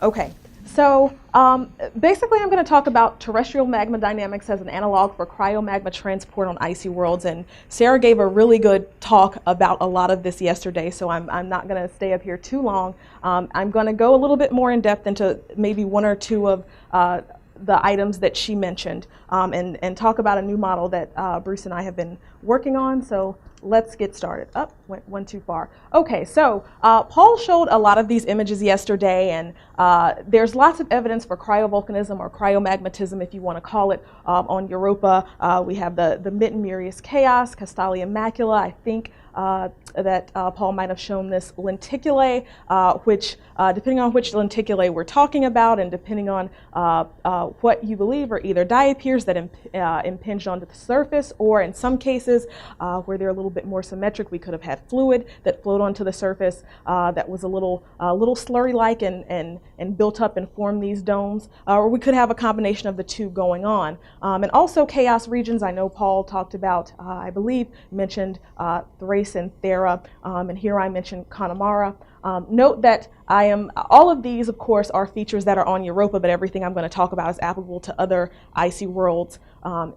Okay, so basically I'm going to talk about terrestrial magma dynamics as an analog for cryomagma transport on icy worlds, and Sarah gave a really good talk about a lot of this yesterday, so I'm not going to stay up here too long. I'm going to go a little bit more in depth into maybe one or two of the items that she mentioned, and talk about a new model that Bruce and I have been working on. So let's get started. Went one too far. Okay, so Paul showed a lot of these images yesterday, and there's lots of evidence for cryovolcanism or cryomagmatism, if you want to call it, on Europa. We have the Mitten-Murius chaos, Castalia macula, I think that Paul might have shown this lenticulae, which, depending on which lenticulae we're talking about and depending on what you believe, are either diapirs that impinged onto the surface, or in some cases where they're a little bit more symmetric, we could have had fluid that flowed onto the surface that was a little slurry-like and built up and formed these domes, or we could have a combination of the two going on. And also chaos regions, I know Paul talked about, I believe, mentioned Thrace and Thera, and here I mentioned Connemara. Note that all of these, of course, are features that are on Europa, but everything I'm going to talk about is applicable to other icy worlds,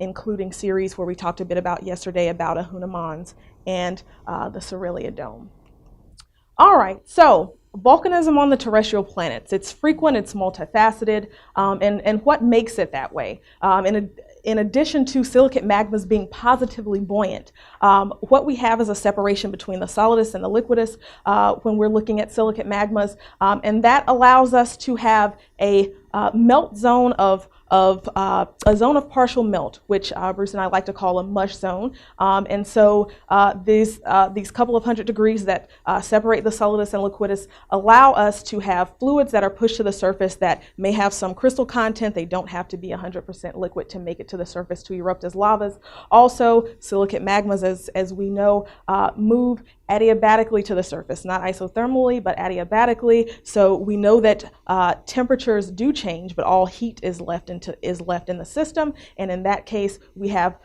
including Ceres, where we talked a bit about yesterday about Ahuna Mons and the Cerealia Dome. All right, so volcanism on the terrestrial planets. It's frequent, it's multifaceted, and what makes it that way? In addition to silicate magmas being positively buoyant, what we have is a separation between the solidus and the liquidus when we're looking at silicate magmas, and that allows us to have a melt zone of a zone of partial melt, which Bruce and I like to call a mush zone. And so these couple of 100 degrees that separate the solidus and liquidus allow us to have fluids that are pushed to the surface that may have some crystal content. They don't have to be 100% liquid to make it to the surface to erupt as lavas. Also, silicate magmas, as we know, move adiabatically to the surface, not isothermally, but adiabatically. So we know that temperatures do change, but all heat is left in the system. And in that case, we have,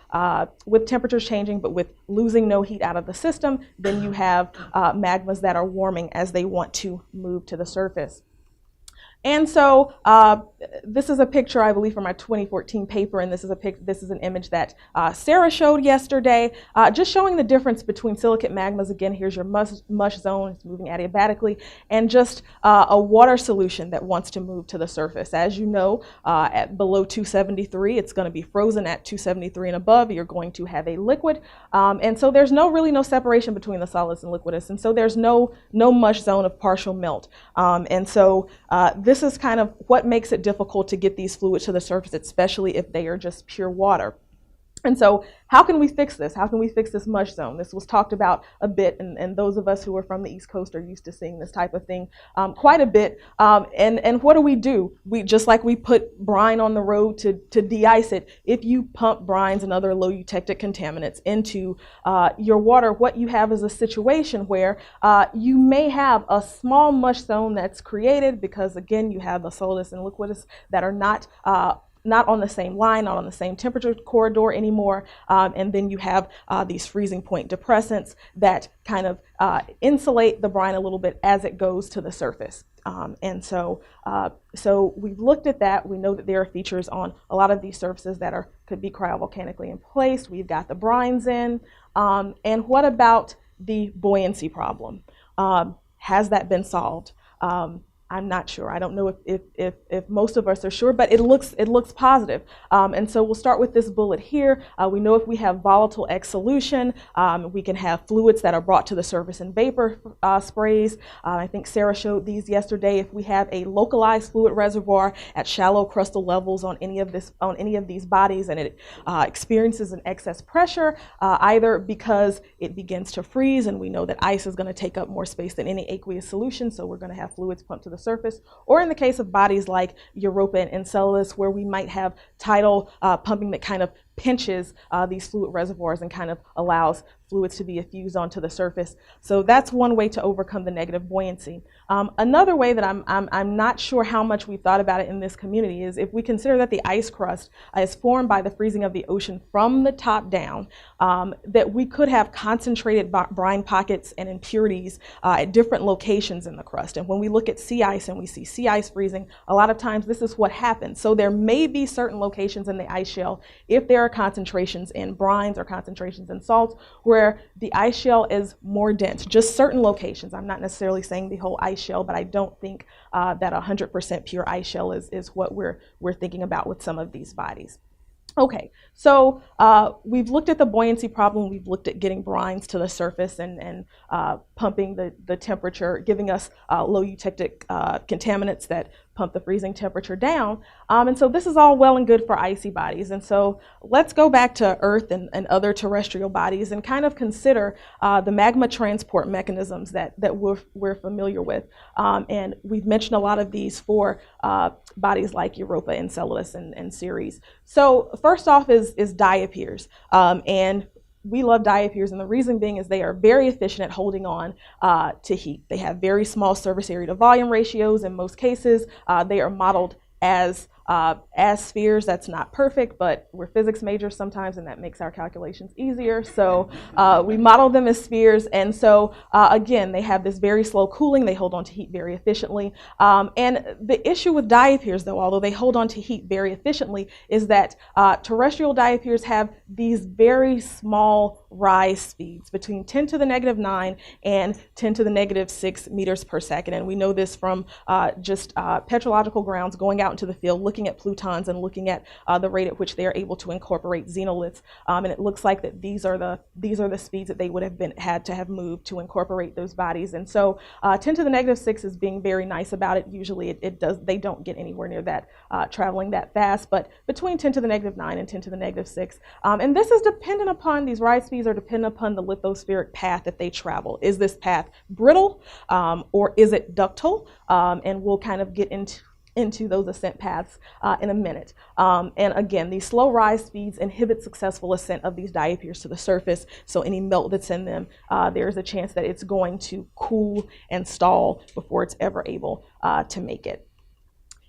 with temperatures changing, but with losing no heat out of the system, then you have magmas that are warming as they want to move to the surface. And so this is a picture, I believe, from my 2014 paper, and this is an image that Sarah showed yesterday, just showing the difference between silicate magmas. Again, here's your mush zone, it's moving adiabatically, and just a water solution that wants to move to the surface. As you know, at below 273, it's going to be frozen. At 273 and above, you're going to have a liquid, and so there's really no separation between the solidus and liquidus, and so there's no mush zone of partial melt, and so this is kind of what makes it difficult to get these fluids to the surface, especially if they are just pure water. And so how can we fix this? How can we fix this mush zone? This was talked about a bit, and those of us who are from the East Coast are used to seeing this type of thing quite a bit. And what do? We just like we put brine on the road to de-ice it. If you pump brines and other low eutectic contaminants into your water, what you have is a situation where you may have a small mush zone that's created because, again, you have the solidus and liquidus that are not on the same line, not on the same temperature corridor anymore, and then you have these freezing point depressants that kind of insulate the brine a little bit as it goes to the surface. And so we've looked at that. We know that there are features on a lot of these surfaces that could be cryovolcanically in place. We've got the brines in. And what about the buoyancy problem? Has that been solved? I'm not sure. I don't know if most of us are sure, but it looks positive. And so we'll start with this bullet here. We know if we have volatile exsolution, we can have fluids that are brought to the surface in vapor sprays. I think Sarah showed these yesterday. If we have a localized fluid reservoir at shallow crustal levels on any of these bodies, and it experiences an excess pressure, either because it begins to freeze, and we know that ice is going to take up more space than any aqueous solution, so we're going to have fluids pumped to the surface, or in the case of bodies like Europa and Enceladus, where we might have tidal pumping that kind of pinches these fluid reservoirs and kind of allows fluids to be effused onto the surface. So that's one way to overcome the negative buoyancy. Another way that I'm not sure how much we've thought about it in this community is if we consider that the ice crust is formed by the freezing of the ocean from the top down, that we could have concentrated brine pockets and impurities at different locations in the crust. And when we look at sea ice and we see sea ice freezing, a lot of times this is what happens. So there may be certain locations in the ice shell, if there are concentrations in brines or concentrations in salts, where the ice shell is more dense, just certain locations. I'm not necessarily saying the whole ice shell, but I don't think that 100% pure ice shell is what we're thinking about with some of these bodies. Okay, so we've looked at the buoyancy problem. We've looked at getting brines to the surface and pumping the temperature, giving us low eutectic contaminants that pump the freezing temperature down. And so this is all well and good for icy bodies. And so let's go back to Earth and other terrestrial bodies and kind of consider the magma transport mechanisms that we're familiar with. And we've mentioned a lot of these for bodies like Europa, Enceladus, and Ceres. So first off is diapirs. And we love diapirs, and the reason being is they are very efficient at holding on to heat. They have very small surface area to volume ratios in most cases. They are modeled as spheres. That's not perfect, but we're physics majors sometimes, and that makes our calculations easier. So we model them as spheres, and so again, they have this very slow cooling. They hold on to heat very efficiently. And the issue with diapirs, though, although they hold on to heat very efficiently, is that terrestrial diapirs have these very small rise speeds between 10 to the -9 and 10 to the -6 meters per second. And we know this from just petrological grounds going out into the field, looking at plutons and looking at the rate at which they are able to incorporate xenoliths. And it looks like that these are the speeds that they would have had to have moved to incorporate those bodies. And so 10 to the -6 is being very nice about it. Usually they don't get anywhere near that traveling that fast, but between 10 to the -9 and 10 to the -6. And this is dependent upon, these rise speeds are dependent upon the lithospheric path that they travel. Is this path brittle or is it ductile? And we'll kind of get into those ascent paths in a minute. And again, these slow rise speeds inhibit successful ascent of these diapirs to the surface, so any melt that's in them, there's a chance that it's going to cool and stall before it's ever able to make it.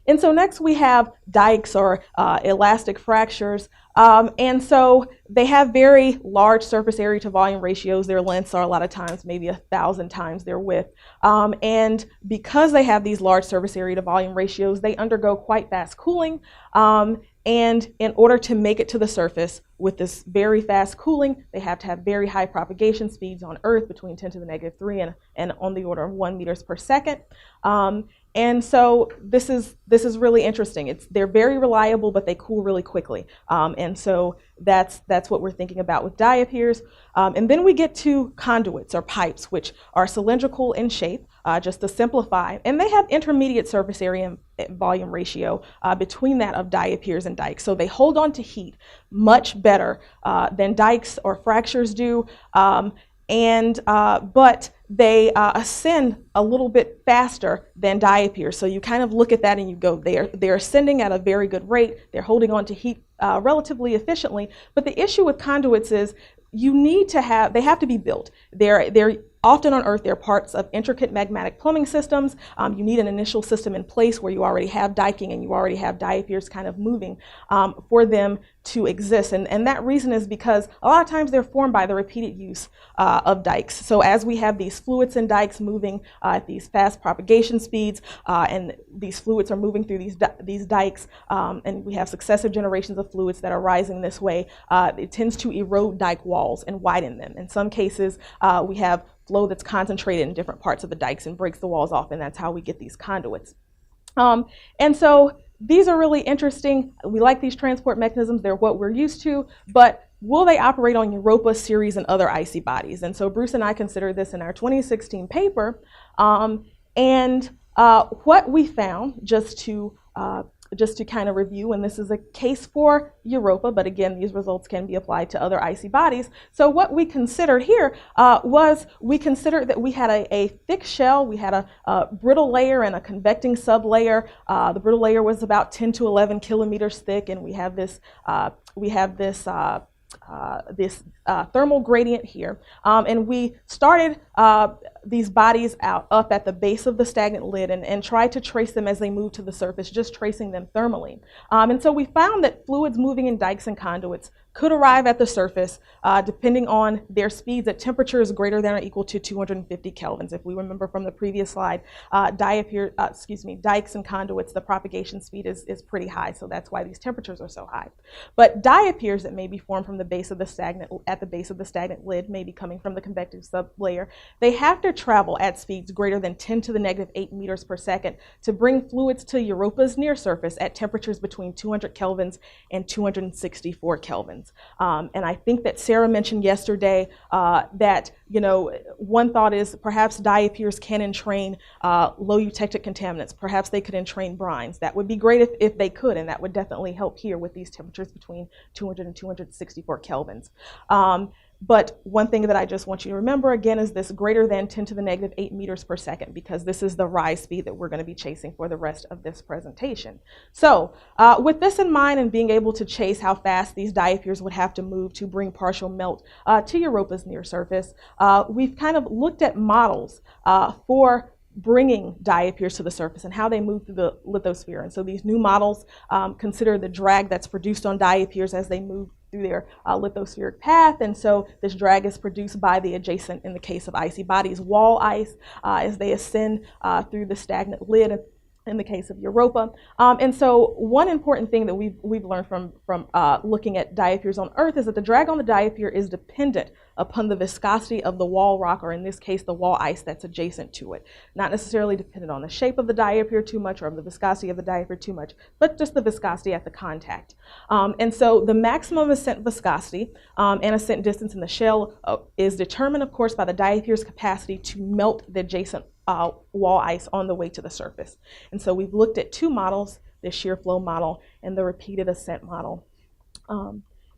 And so next we have dikes, or elastic fractures. And so they have very large surface area to volume ratios. Their lengths are a lot of times maybe 1,000 times their width. And because they have these large surface area to volume ratios, they undergo quite fast cooling. And in order to make it to the surface with this very fast cooling, they have to have very high propagation speeds on Earth, between 10 to the -3 and on the order of 1 meters per second. And so this is really interesting. They're very reliable, but they cool really quickly. And so that's what we're thinking about with diapirs. And then we get to conduits, or pipes, which are cylindrical in shape, just to simplify. And they have intermediate surface area and volume ratio between that of diapirs and dikes. So they hold on to heat much better than dikes or fractures do. But they ascend a little bit faster than diapirs. So you kind of look at that and you go, they're ascending at a very good rate. They're holding on to heat relatively efficiently. But the issue with conduits is they have to be built. They're often on Earth, they're parts of intricate magmatic plumbing systems. You need an initial system in place where you already have diking and you already have diapirs kind of moving for them to exist. And that reason is because a lot of times they're formed by the repeated use of dikes. So as we have these fluids and dikes moving at these fast propagation speeds, and these fluids are moving through these dikes, and we have successive generations of fluids that are rising this way, it tends to erode dike walls and widen them. In some cases, we have flow that's concentrated in different parts of the dikes and breaks the walls off, and that's how we get these conduits. And so these are really interesting. We like these transport mechanisms. They're what we're used to, but will they operate on Europa, Ceres, and other icy bodies? And so Bruce and I considered this in our 2016 paper. What we found, just to just to kind of review, and this is a case for Europa, but again, these results can be applied to other icy bodies. So what we considered here was we considered that we had a thick shell, we had a brittle layer and a convecting sublayer. The brittle layer was about 10 to 11 kilometers thick, and we have this thermal gradient here, and we started these bodies up at the base of the stagnant lid and tried to trace them as they moved to the surface, just tracing them thermally. And so we found that fluids moving in dikes and conduits could arrive at the surface depending on their speeds at temperatures greater than or equal to 250 kelvins. If we remember from the previous slide, dikes and conduits, the propagation speed is pretty high, so that's why these temperatures are so high. But diapirs that may be formed from the base of the stagnant lid, maybe coming from the convective sublayer, they have to travel at speeds greater than 10 to the negative 8 meters per second to bring fluids to Europa's near surface at temperatures between 200 kelvins and 264 kelvins. And I think that Sarah mentioned yesterday that, one thought is perhaps diapirs can entrain low eutectic contaminants. Perhaps they could entrain brines. That would be great if they could, and that would definitely help here with these temperatures between 200 and 264 kelvins. But one thing that I just want you to remember again is this greater than 10 to the negative 8 meters per second, because this is the rise speed that we're going to be chasing for the rest of this presentation. So with this in mind and being able to chase how fast these diapirs would have to move to bring partial melt to Europa's near surface, we've kind of looked at models for bringing diapirs to the surface and how they move through the lithosphere. And so these new models consider the drag that's produced on diapirs as they move through their lithospheric path, and so this drag is produced by the adjacent, in the case of icy bodies, wall ice as they ascend through the stagnant lid in the case of Europa. And so one important thing that we've learned from looking at diapirs on Earth is that the drag on the diapir is dependent upon the viscosity of the wall rock, or in this case, the wall ice that's adjacent to it. Not necessarily dependent on the shape of the diapir too much or of the viscosity of the diapir too much, but just the viscosity at the contact. And so the maximum ascent viscosity and ascent distance in the shell is determined, of course, by the diapir's capacity to melt the adjacent wall ice on the way to the surface. And so we've looked at two models, the shear flow model and the repeated ascent model.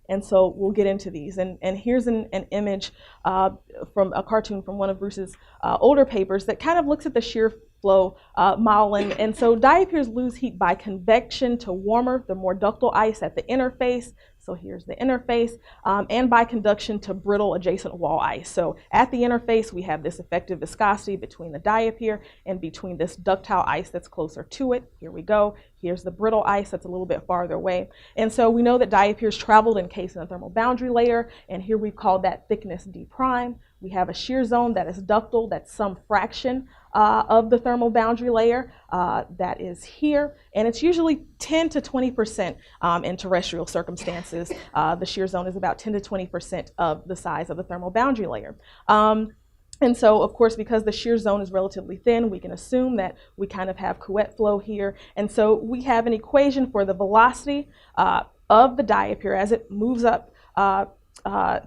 And so we'll get into these. And here's an image from a cartoon from one of Bruce's older papers that kind of looks at the shear flow model. And so diapirs lose heat by convection to warmer, the more ductile ice at the interface. So here's the interface, and by conduction to brittle adjacent wall ice. So at the interface, we have this effective viscosity between the diapir and between this ductile ice that's closer to it. Here we go. Here's the brittle ice that's a little bit farther away. And so we know that diapirs traveled encased in a thermal boundary layer, and here we've called that thickness D prime. We have a shear zone that is ductile, that's some fraction of the thermal boundary layer that is here, and it's usually 10 to 20% in terrestrial circumstances. The shear zone is about 10 to 20% of the size of the thermal boundary layer. And so, of course, because the shear zone is relatively thin, we can assume that we kind of have Couette flow here. And so we have an equation for the velocity of the diapir as it moves up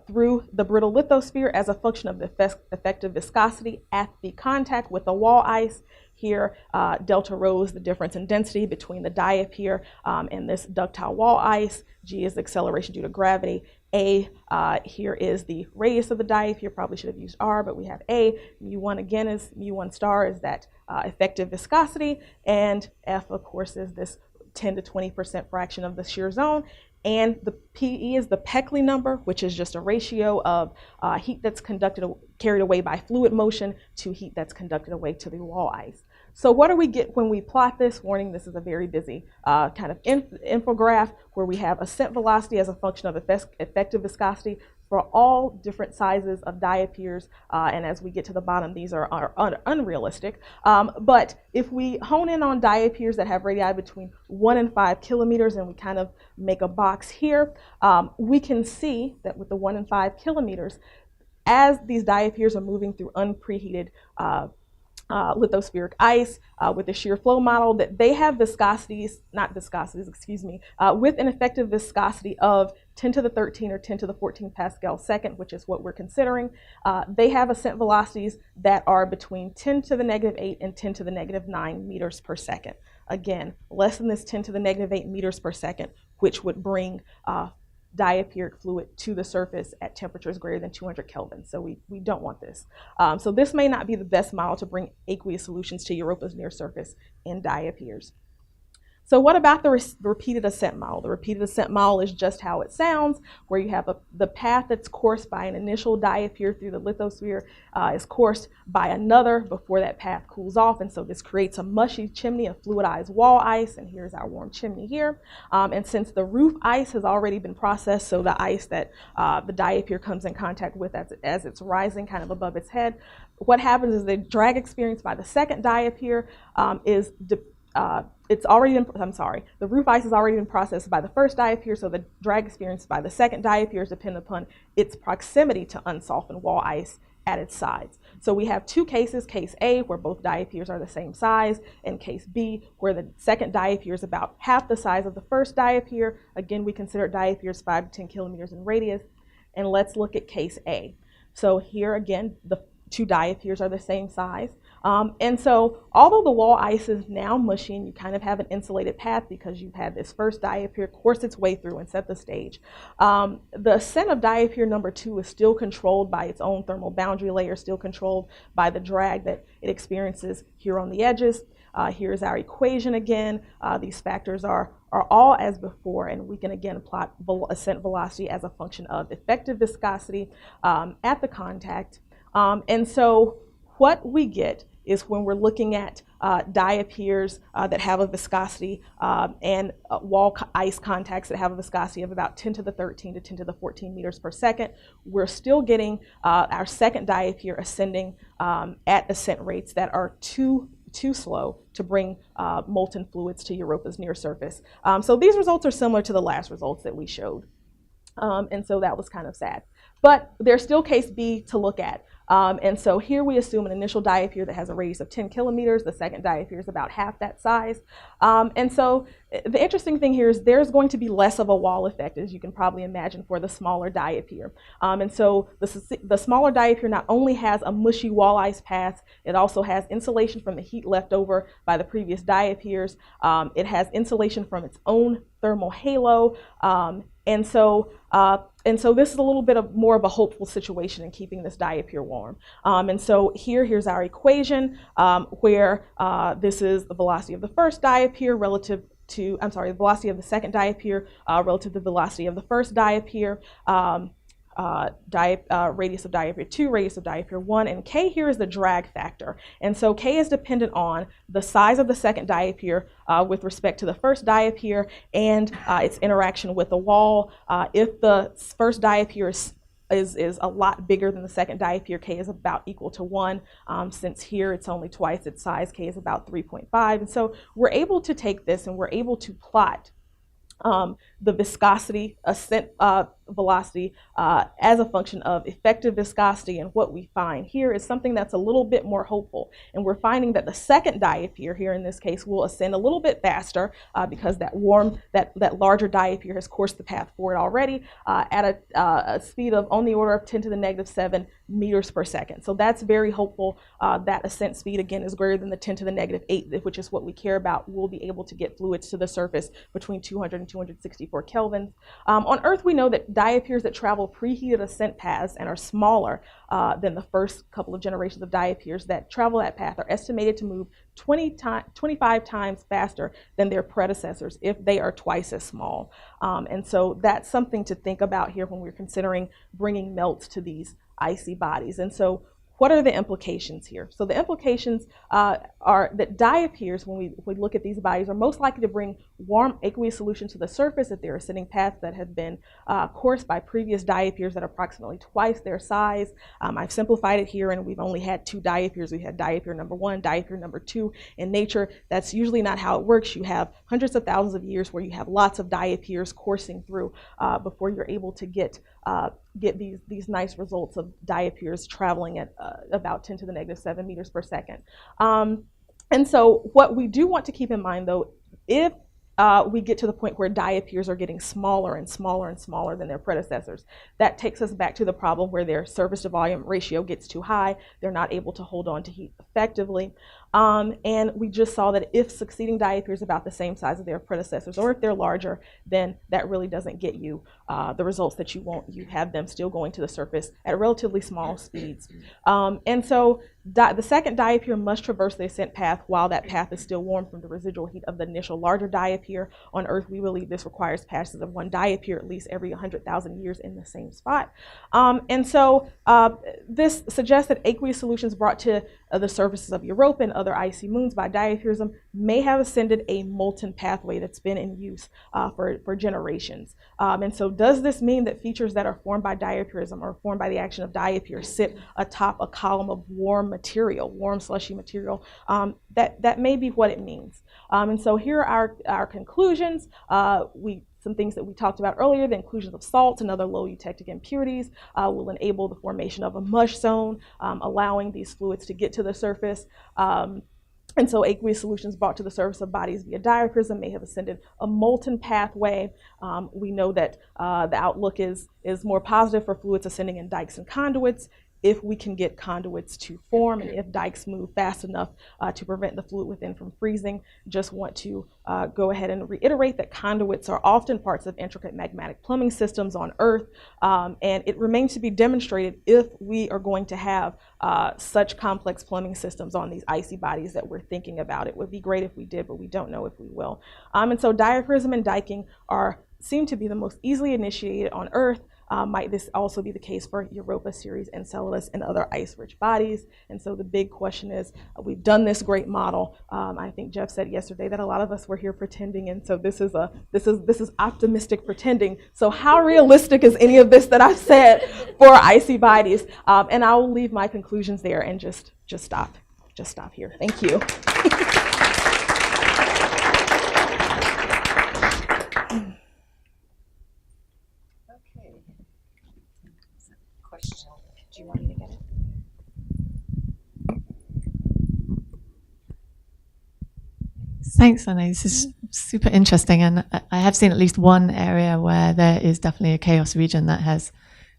through the brittle lithosphere as a function of the effective viscosity at the contact with the wall ice. Here, delta rho is the difference in density between the diapir and this ductile wall ice. G is the acceleration due to gravity. A here is the radius of the diapir. Probably should have used R, but we have A. Mu1 again is Mu1 star is that effective viscosity, and F, of course, is this 10 to 20% fraction of the shear zone. And the PE is the Peckley number, which is just a ratio of heat that's carried away by fluid motion to heat that's conducted away to the wall ice. So what do we get when we plot this? Warning, this is a very busy kind of infograph where we have ascent velocity as a function of effective viscosity for all different sizes of diapirs, and as we get to the bottom, these are unrealistic. But if we hone in on diapirs that have radii between 1 and 5 kilometers, and we kind of make a box here, we can see that with the 1 and 5 kilometers, as these diapirs are moving through unpreheated lithospheric ice with the shear flow model, that they have with an effective viscosity of 10 to the 13 or 10 to the 14 Pascal second, which is what we're considering. They have ascent velocities that are between 10 to the negative 8 and 10 to the negative 9 meters per second. again, less than this 10 to the negative 8 meters per second, which would bring diapiric fluid to the surface at temperatures greater than 200 Kelvin. So we don't want this. So this may not be the best model to bring aqueous solutions to Europa's near surface in diapirs. So what about the repeated ascent model? The repeated ascent model is just how it sounds, where you have the path that's coursed by an initial diapir through the lithosphere is coursed by another before that path cools off, and so this creates a mushy chimney of fluidized wall ice, and here's our warm chimney here. And since the roof ice has already been processed, so the ice that the diapir comes in contact with as it's rising kind of above its head, what happens is the drag experienced by the second diapir is the roof ice has already been processed by the first diapir, so the drag experienced by the second diapir is dependent upon its proximity to unsoftened wall ice at its sides. So we have two cases, case A, where both diapirs are the same size, and case B, where the second diapir is about half the size of the first diapir. Again, we consider diapirs 5 to 10 kilometers in radius. And let's look at case A. So here again, the two diapirs are the same size. And so although the wall ice is now mushy and you kind of have an insulated path because you've had this first diapir course its way through and set the stage, the ascent of diapir number 2 is still controlled by its own thermal boundary layer, still controlled by the drag that it experiences here on the edges. Here's our equation again. These factors are all as before, and we can again plot ascent velocity as a function of effective viscosity at the contact. And so what we get is when we're looking at diapirs that have a viscosity and wall ice contacts that have a viscosity of about 10 to the 13 to 10 to the 14 meters per second, we're still getting our second diapir ascending at ascent rates that are too slow to bring molten fluids to Europa's near surface. So these results are similar to the last results that we showed. And so that was kind of sad. But there's still case B to look at. And so here we assume an initial diapir that has a radius of 10 kilometers. The second diapir is about half that size. And so the interesting thing here is there's going to be less of a wall effect, as you can probably imagine, for the smaller diapir. And so the smaller diapir not only has a mushy wall ice path, it also has insulation from the heat left over by the previous diapirs. It has insulation from its own thermal halo. And so this is a little bit more of a hopeful situation in keeping this diapir warm. And so here's our equation where this is the velocity of the first diapir relative to, the velocity of the second diapir relative to the velocity of the first diapir. Radius of diapir 2, radius of diapir 1, and K here is the drag factor. And so K is dependent on the size of the second diapir with respect to the first diapir and its interaction with the wall. If the first diapir is a lot bigger than the second diapir, K is about equal to 1. Since here it's only twice its size, K is about 3.5. And so we're able to take this and we're able to plot the viscosity, ascent velocity as a function of effective viscosity, and what we find here is something that's a little bit more hopeful, and we're finding that the second diapir here in this case will ascend a little bit faster because that larger diapir has coursed the path for it already at a speed of on the order of 10 to the negative 7 meters per second. So that's very hopeful. That ascent speed again is greater than the 10 to the negative 8, which is what we care about. We'll be able to get fluids to the surface between 200 and 264 kelvins. On Earth, we know that diapirs that travel preheated ascent paths and are smaller than the first couple of generations of diapirs that travel that path are estimated to move 25 times faster than their predecessors if they are twice as small. And so that's something to think about here when we're considering bringing melts to these icy bodies. And so what are the implications here? So the implications are that diapirs, when we look at these bodies, are most likely to bring warm aqueous solution to the surface if they're ascending paths that have been coursed by previous diapirs that are approximately twice their size. I've simplified it here, and we've only had 2 diapirs. We had diapir number 1, diapir number 2. In nature, that's usually not how it works. You have hundreds of thousands of years where you have lots of diapirs coursing through before you're able to get these nice results of diapirs traveling at about 10 to the negative 7 meters per second. And so what we do want to keep in mind, though, if we get to the point where diapirs are getting smaller and smaller and smaller than their predecessors. That takes us back to the problem where their surface to volume ratio gets too high. They're not able to hold on to heat effectively. And we just saw that if succeeding diapirs about the same size as their predecessors, or if they're larger, then that really doesn't get you the results that you want. You have them still going to the surface at relatively small speeds. And so the second diapir must traverse the ascent path while that path is still warm from the residual heat of the initial larger diapir. On Earth, we believe this requires passage of one diapir at least every 100,000 years in the same spot. And so this suggests that aqueous solutions brought to the surfaces of Europa and other icy moons by diapirism may have ascended a molten pathway that's been in use for generations. And so does this mean that features that are formed by diapirism or formed by the action of diapirs sit atop a column of warm material, warm slushy material? That may be what it means. And so here are our conclusions. Some things that we talked about earlier, the inclusion of salts and other low eutectic impurities will enable the formation of a mush zone, allowing these fluids to get to the surface. And so aqueous solutions brought to the surface of bodies via diapirism may have ascended a molten pathway. We know that the outlook is more positive for fluids ascending in dikes and conduits if we can get conduits to form and if dikes move fast enough to prevent the fluid within from freezing. Just want to go ahead and reiterate that conduits are often parts of intricate magmatic plumbing systems on Earth, and it remains to be demonstrated if we are going to have such complex plumbing systems on these icy bodies that we're thinking about. It would be great if we did, but we don't know if we will. And so diapirism and diking seem to be the most easily initiated on Earth. Might this also be the case for Europa, Ceres, Enceladus, and other ice-rich bodies? And so the big question is, we've done this great model. I think Jeff said yesterday that a lot of us were here pretending, and so this is optimistic pretending. So how realistic is any of this that I've said for icy bodies? And I will leave my conclusions there and just stop here. Thank you. Do you want me to get it? Thanks, Lynnae. This is super interesting, and I have seen at least one area where there is definitely a chaos region that has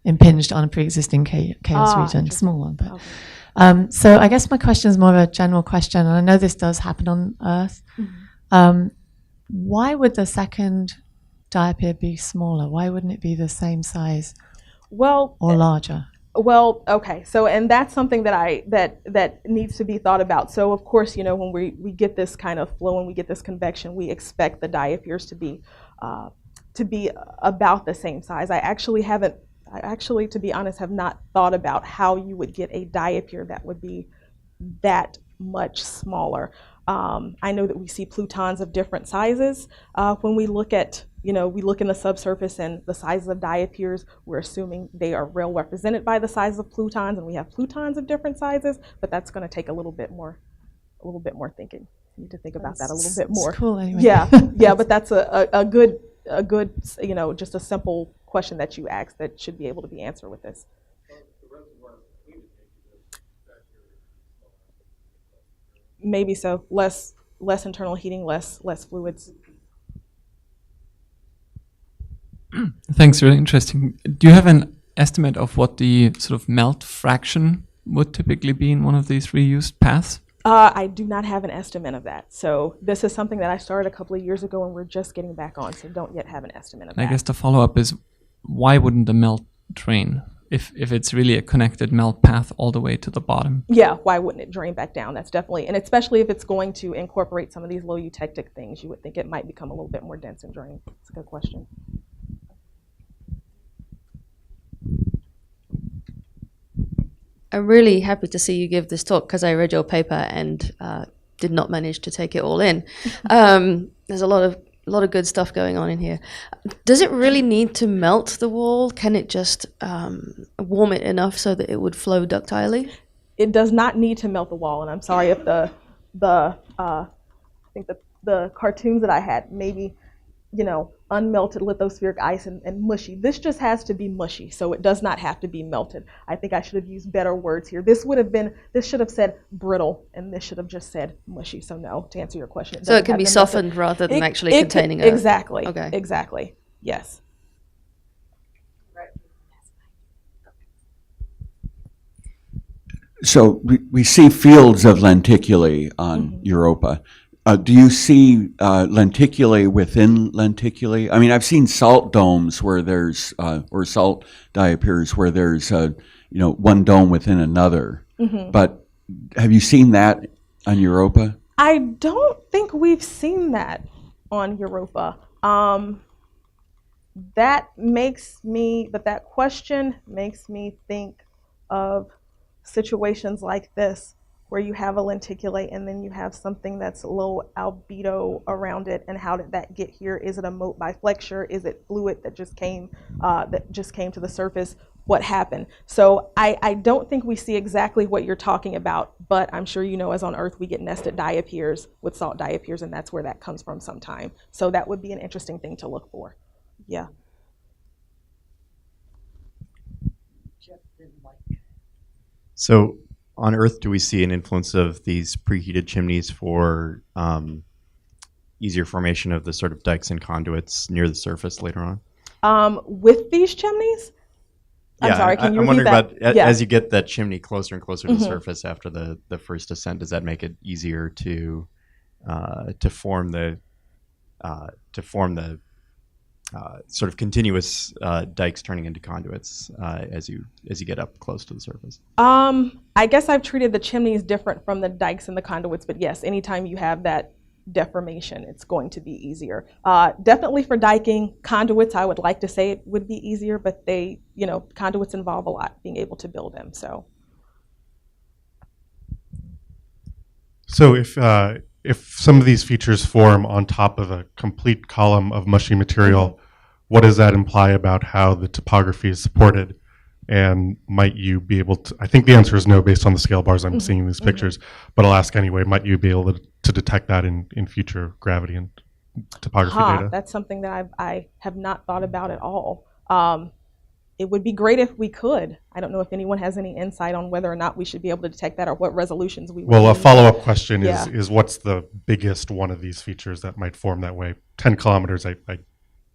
impinged on a pre-existing chaos region, small one. But okay. So I guess my question is more of a general question, and I know this does happen on Earth. Mm-hmm. Why would the second diapir be smaller? Why wouldn't it be the same size? Well, or larger? Well, okay. So, and that's something that needs to be thought about. So, of course, when we get this kind of flow and we get this convection, we expect the diapirs to be about the same size. I actually, to be honest, have not thought about how you would get a diapir that would be that much smaller. I know that we see plutons of different sizes. When we look at, we look in the subsurface and the sizes of diapirs, we're assuming they are well represented by the size of plutons, and we have plutons of different sizes, but that's going to take a little bit more thinking. You need to think about that a little bit more. That's cool anyway. Yeah, but that's a good, just a simple question that you asked that should be able to be answered with this. Maybe so. Less internal heating, less fluids. Thanks, really interesting. Do you have an estimate of what the sort of melt fraction would typically be in one of these reused paths? I do not have an estimate of that. So this is something that I started a couple of years ago and we're just getting back on, so don't yet have an estimate of that. I guess the follow-up is, why wouldn't the melt drain? If it's really a connected melt path all the way to the bottom. Yeah, why wouldn't it drain back down? That's definitely, and especially if it's going to incorporate some of these low eutectic things, you would think it might become a little bit more dense and drain. It's a good question. I'm really happy to see you give this talk because I read your paper and did not manage to take it all in. There's a lot of good stuff going on in here. Does it really need to melt the wall? Can it just warm it enough so that it would flow ductilely? It does not need to melt the wall, and I'm sorry if I think the cartoons that I had maybe unmelted lithospheric ice and mushy. This just has to be mushy, so it does not have to be melted. I think I should have used better words here. This should have said brittle, and this should have just said mushy. So no, to answer your question. So it can be softened rather than actually containing a... Exactly. Okay. Exactly. Yes. So we see fields of lenticulae on Europa. Do you see lenticulae within lenticulae? I mean, I've seen salt domes where there's, or salt diapirs where there's, one dome within another. But have you seen that on Europa? I don't think we've seen that on Europa. That question makes me think of situations like this, where you have a lenticulate and then you have something that's low albedo around it, and how did that get here? Is it a moat by flexure? Is it fluid that just came to the surface? What happened? So I don't think we see exactly what you're talking about, but I'm sure as on Earth we get nested diapirs with salt diapirs, and that's where that comes from sometime. So that would be an interesting thing to look for. Yeah. So on Earth, do we see an influence of these preheated chimneys for easier formation of the sort of dikes and conduits near the surface later on? With these chimneys? I'm sorry, can you I'm repeat wondering that? about, as you get that chimney closer and closer to the surface after the first ascent, does that make it easier to form the sort of continuous dikes turning into conduits as you get up close to the surface? I guess I've treated the chimneys different from the dikes and the conduits, but yes, anytime you have that deformation, it's going to be easier. Definitely for diking. Conduits, I would like to say it would be easier, but conduits involve a lot, being able to build them. So if some of these features form on top of a complete column of mushy material, what does that imply about how the topography is supported? And might you be able to, I think the answer is no based on the scale bars I'm seeing in these pictures, but I'll ask anyway, might you be able to detect that in future gravity and topography data? That's something that I have not thought about at all. It would be great if we could. I don't know if anyone has any insight on whether or not we should be able to detect that, or what resolutions we would Well, a need. follow-up question Yeah. is what's the biggest one of these features that might form that way? 10 kilometers, I don't think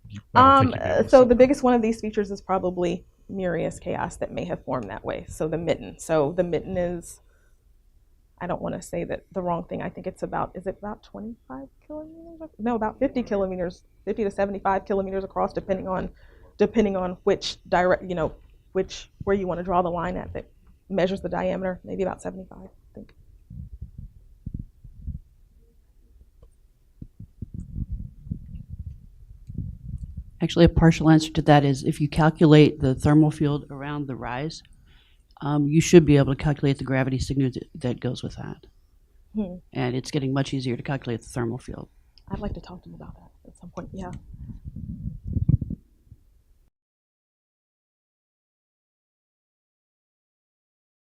you'd be able to So say. the biggest one of these features is probably Murius chaos that may have formed that way. So the mitten. So the mitten is, I don't want to say that the wrong thing. I think it's about, is it about 25 kilometers? No, about 50 kilometers, 50 to 75 kilometers across, depending on which where you want to draw the line at that measures the diameter. Maybe about 75, I think. Actually, a partial answer to that is if you calculate the thermal field around the rise, you should be able to calculate the gravity signal that goes with that. And it's getting much easier to calculate the thermal field. I'd like to talk to them about that at some point. Yeah.